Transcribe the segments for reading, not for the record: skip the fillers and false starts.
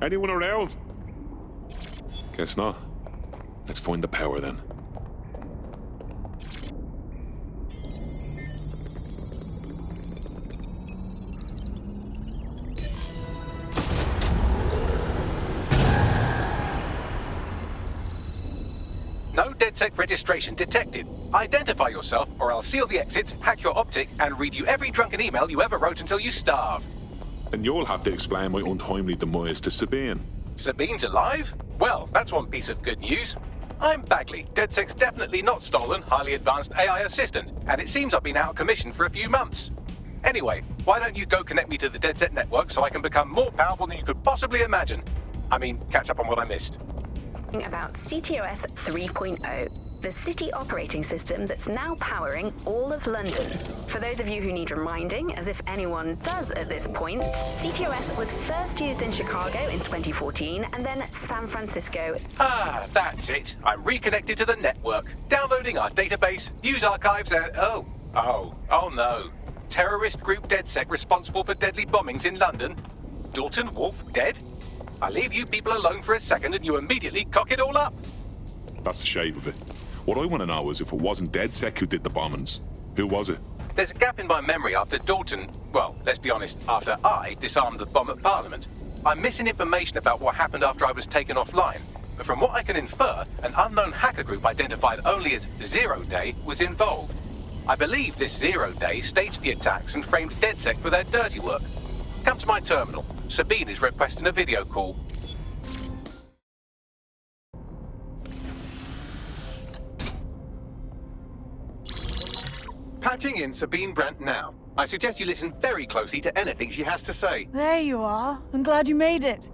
Anyone around? Guess not. Let's find the power then. No DedSec registration detected. Identify yourself or I'll seal the exits, hack your optic, and read you every drunken email you ever wrote until you starve. And you'll have to explain my untimely demise to Sabine. Sabine's alive? Well, that's one piece of good news. I'm Bagley, DedSec's definitely not stolen, highly advanced AI assistant, and it seems I've been out of commission for a few months. Anyway, why don't you go connect me to the DedSec network so I can become more powerful than you could possibly imagine? I mean, catch up on what I missed. About CTOS 3.0, the city operating system that's now powering all of London. For those of you who need reminding, as if anyone does at this point, CTOS was first used in Chicago in 2014 and then San Francisco. Ah, that's it. I'm reconnected to the network, downloading our database, news archives, and oh no. Terrorist group DedSec responsible for deadly bombings in London. Dalton Wolf dead? I leave you people alone for a second and you immediately cock it all up. That's the shave of it. What I want to know is if it wasn't DedSec who did the bombings, who was it? There's a gap in my memory after Dalton, well, let's be honest, after I disarmed the bomb at Parliament. I'm missing information about what happened after I was taken offline. But from what I can infer, an unknown hacker group identified only as Zero Day was involved. I believe this Zero Day staged the attacks and framed DedSec for their dirty work. Come to my terminal. Sabine is requesting a video call. Patching in Sabine Brandt now. I suggest you listen very closely to anything she has to say. There you are. I'm glad you made it.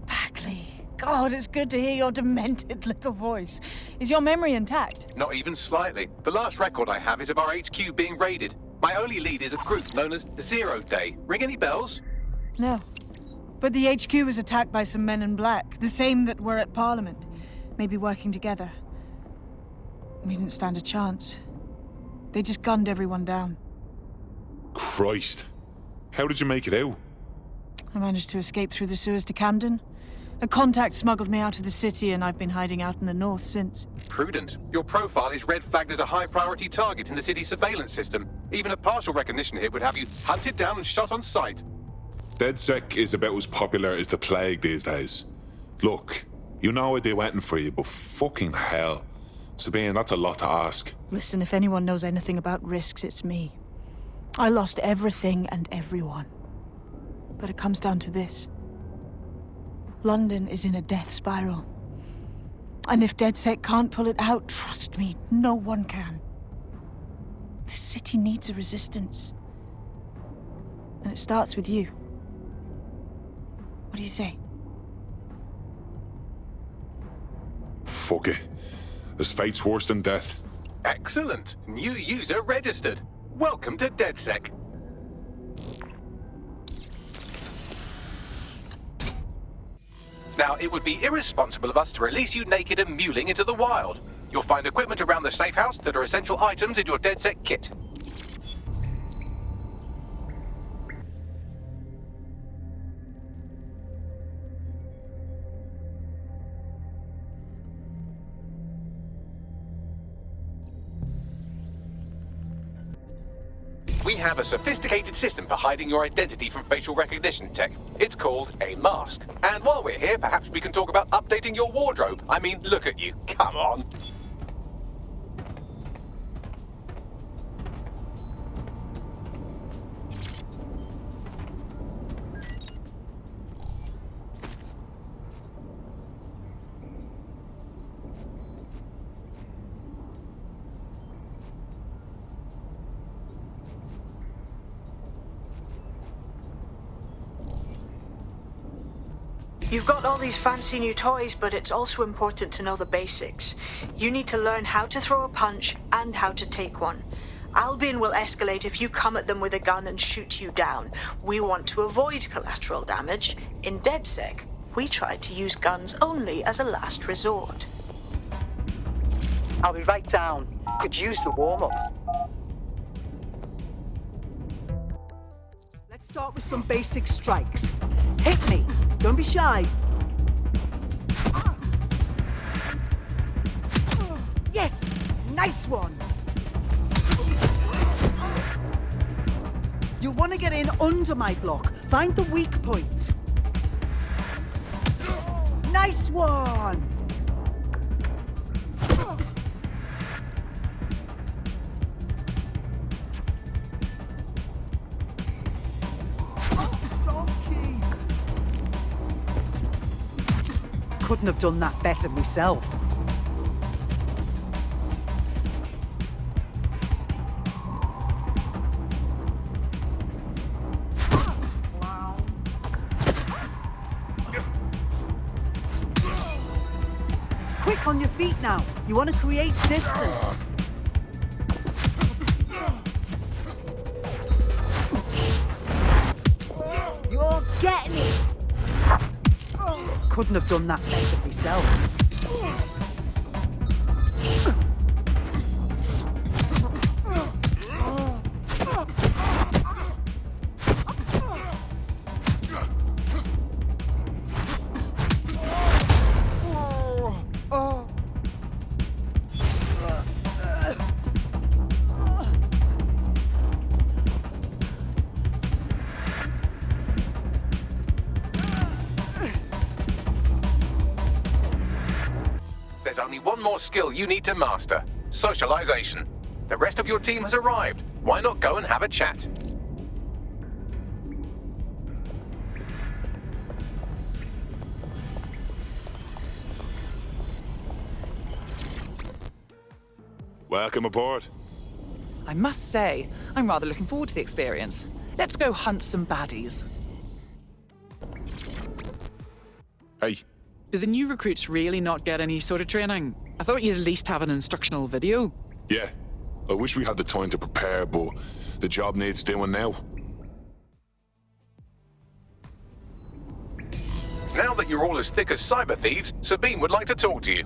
Bagley. God, it's good to hear your demented little voice. Is your memory intact? Not even slightly. The last record I have is of our HQ being raided. My only lead is a group known as Zero Day. Ring any bells? No. But the HQ was attacked by some men in black, the same that were at Parliament. Maybe working together. We didn't stand a chance. They just gunned everyone down. Christ. How did you make it out? I managed to escape through the sewers to Camden. A contact smuggled me out of the city and I've been hiding out in the north since. Prudent. Your profile is red flagged as a high-priority target in the city's surveillance system. Even a partial recognition hit would have you hunted down and shot on sight. DedSec is about as popular as the plague these days. Look, you know I'd do anything for you, but fucking hell. Sabine, that's a lot to ask. Listen, if anyone knows anything about risks, it's me. I lost everything and everyone. But it comes down to this. London is in a death spiral. And if DedSec can't pull it out, trust me, no one can. The city needs a resistance. And it starts with you. What do you say? Fuck it. As fate's worse than death. Excellent. New user registered. Welcome to DedSec. Now, it would be irresponsible of us to release you naked and mewling into the wild. You'll find equipment around the safe house that are essential items in your DedSec kit. We have a sophisticated system for hiding your identity from facial recognition tech. It's called a mask. And while we're here, perhaps we can talk about updating your wardrobe. I mean, look at you. Come on. You've got all these fancy new toys, but it's also important to know the basics. You need to learn how to throw a punch and how to take one. Albion will escalate if you come at them with a gun and shoot you down. We want to avoid collateral damage. In DedSec, we try to use guns only as a last resort. I'll be right down. Could use the warm-up. Let's start with some basic strikes. Hit me. Don't be shy. Yes! Nice one! You want to get in under my block. Find the weak point. Nice one! Donkey! Couldn't have done that better myself. Quick on your feet now. You want to create distance. You're getting it. Couldn't have done that better myself. There's only one more skill you need to master. Socialization. The rest of your team has arrived. Why not go and have a chat? Welcome aboard. I must say, I'm rather looking forward to the experience. Let's go hunt some baddies. Hey, Do the new recruits really not get any sort of training? I thought you'd at least have an instructional video. yeah. I wish we had the time to prepare, but the job needs doing now. Now that you're all as thick as cyber thieves, Sabine would like to talk to you.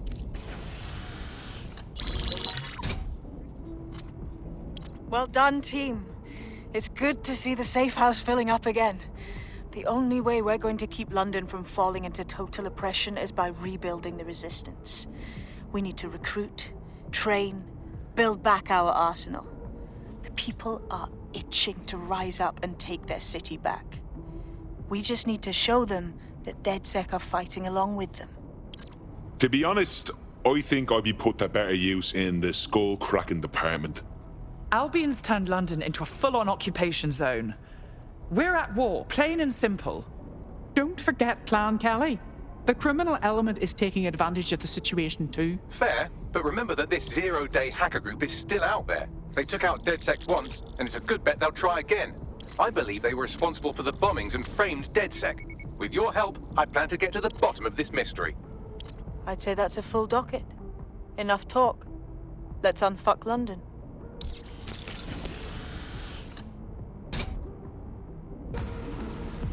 Well done, team. It's good to see the safe house filling up again. The only way we're going to keep London from falling into total oppression is by rebuilding the resistance. We need to recruit, train, build back our arsenal. The people are itching to rise up and take their city back. We just need to show them that DedSec are fighting along with them. To be honest, I think I'd be put to better use in the skull-cracking department. Albion's turned London into a full-on occupation zone. We're at war, plain and simple. Don't forget Clan Kelly. The criminal element is taking advantage of the situation too. Fair, but remember that this zero-day hacker group is still out there. They took out DedSec once, and it's a good bet they'll try again. I believe they were responsible for the bombings and framed DedSec. With your help, I plan to get to the bottom of this mystery. I'd say that's a full docket. Enough talk. Let's unfuck London.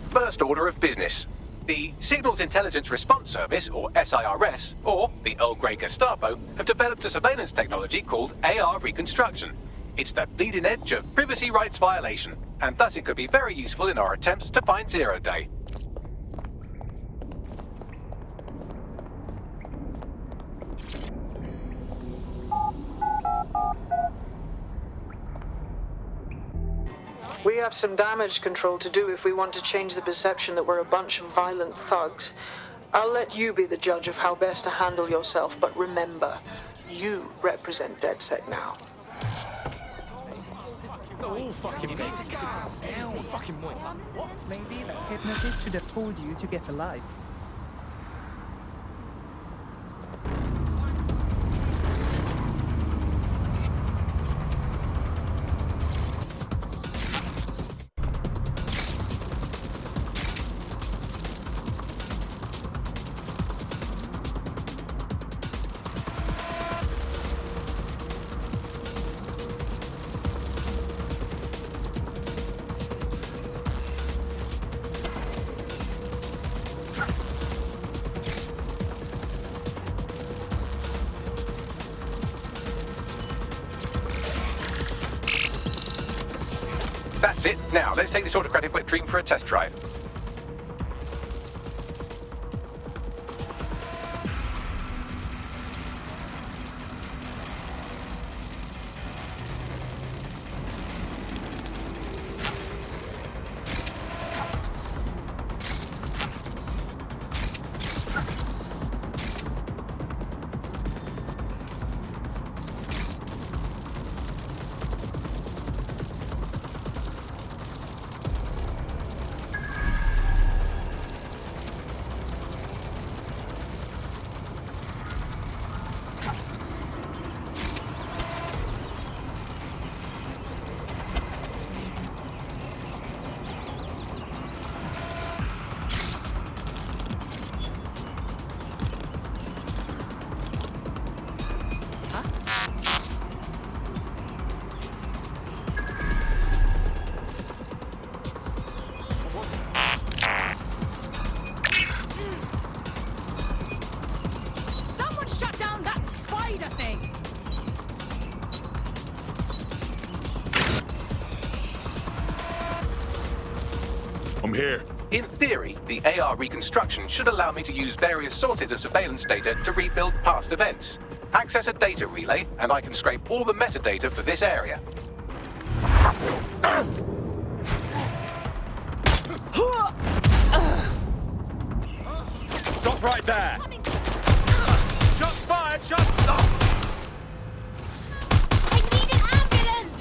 First order of business. The Signals Intelligence Response Service, or SIRS, or the Earl Grey Gestapo, have developed a surveillance technology called AR Reconstruction. It's the bleeding edge of privacy rights violation, and thus it could be very useful in our attempts to find Zero Day. We have some damage control to do if we want to change the perception that we're a bunch of violent thugs. I'll let you be the judge of how best to handle yourself, but remember, you represent DedSec now. Maybe that hypnotist should have told you to get alive. That's it. Now, let's take this autocratic wet dream for a test drive. I'm here. In theory, the AR reconstruction should allow me to use various sources of surveillance data to rebuild past events. Access a data relay, and I can scrape all the metadata for this area. Stop right there! Shots fired! Shots... I need an ambulance!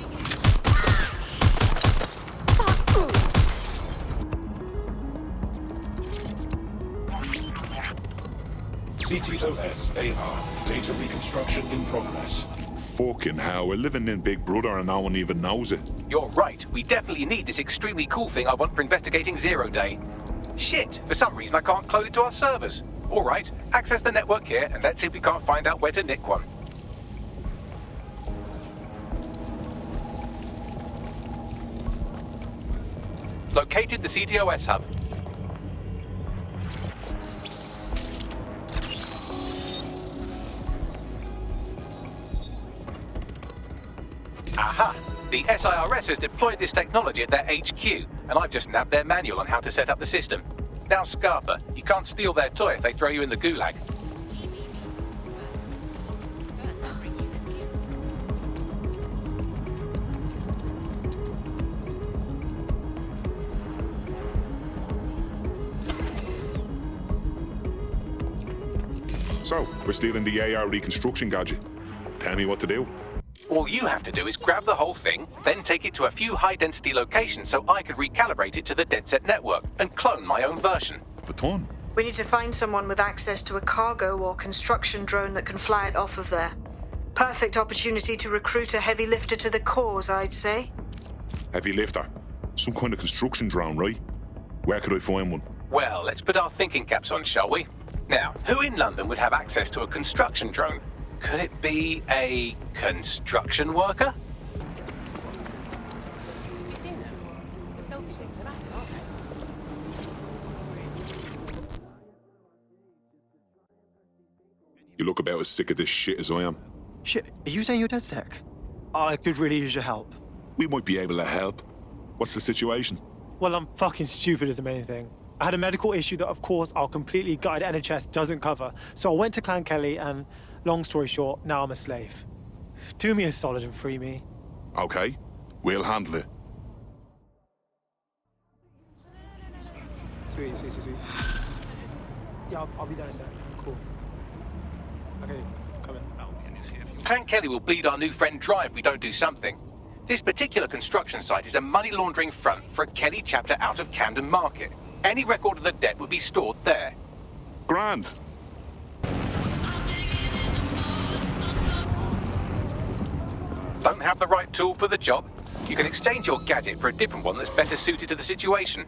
CTOS AR. Data reconstruction in progress. Fucking hell, we're living in Big Brother and no one even knows it. You're right, we definitely need this extremely cool thing I want for investigating Zero Day. Shit, for some reason I can't clone it to our servers. Alright, access the network here and let's see if we can't find out where to nick one. Located the CTOS hub. Aha! The SIRS has deployed this technology at their HQ, and I've just nabbed their manual on how to set up the system. Now, Scarpa, you can't steal their toy if they throw you in the gulag. So, we're stealing the AR reconstruction gadget. Tell me what to do. All you have to do is grab the whole thing, then take it to a few high-density locations so I could recalibrate it to the DedSet network and clone my own version. For ton. We need to find someone with access to a cargo or construction drone that can fly it off of there. Perfect opportunity to recruit a heavy lifter to the cause, I'd say. Heavy lifter. Some kind of construction drone, right? Where could I find one? Well, let's put our thinking caps on, shall we? Now, who in London would have access to a construction drone? Could it be a construction worker? You look about as sick of this shit as I am. Shit, are you saying you're dead sick? I could really use your help. We might be able to help. What's the situation? Well, I'm fucking stupid is the main thing. I had a medical issue that, of course, our completely gutted NHS doesn't cover. So I went to Clan Kelly and, long story short, now I'm a slave. Do me a solid and free me. Okay, we'll handle it. Sweet. Yeah, I'll be there in a second. Cool. Okay, coming. Clan Kelly will bleed our new friend dry if we don't do something. This particular construction site is a money laundering front for a Kelly chapter out of Camden Market. Any record of the debt would be stored there. Grand. Don't have the right tool for the job? You can exchange your gadget for a different one that's better suited to the situation.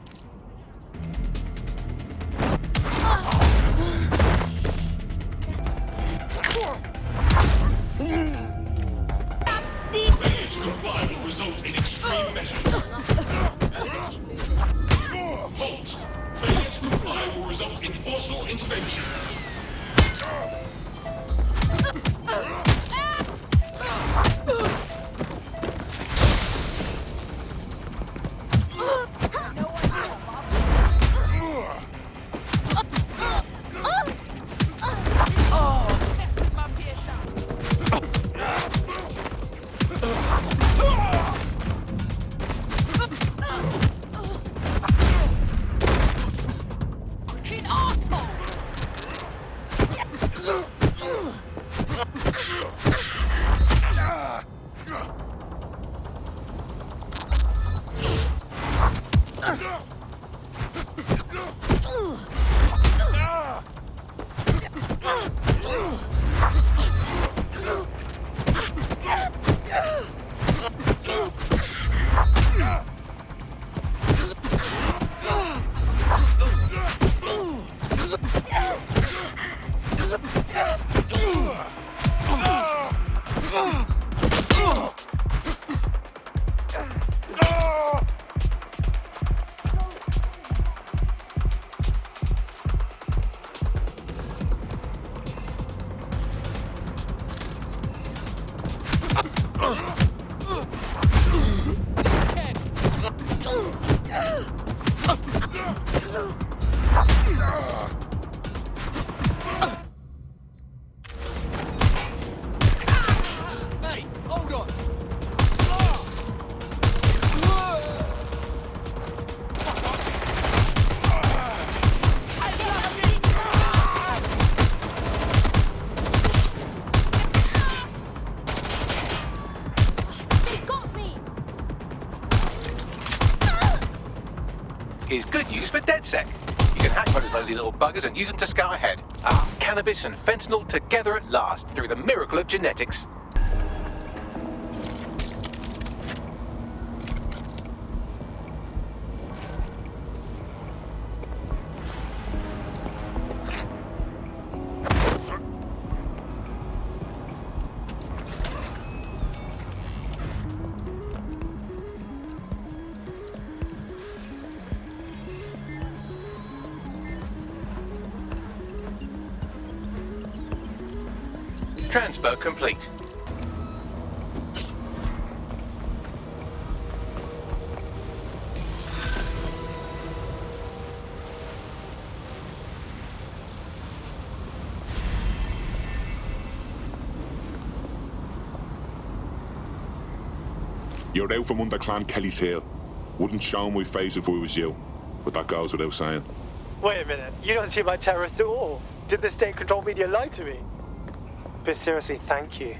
Failure to comply will result in extreme measures. Halt! Failure to comply will result in forceful intervention. Hey, hold on. Here's good news for DedSec. You can hack those nosy little buggers and use them to scout ahead. Cannabis and fentanyl together at last through the miracle of genetics. Transfer complete. You're out from under Clan Kelly's heel. Wouldn't show my face if I was you, but that goes without saying. Wait a minute, you don't seem like terrorists at all. Did the state-controlled media lie to me? But seriously, thank you.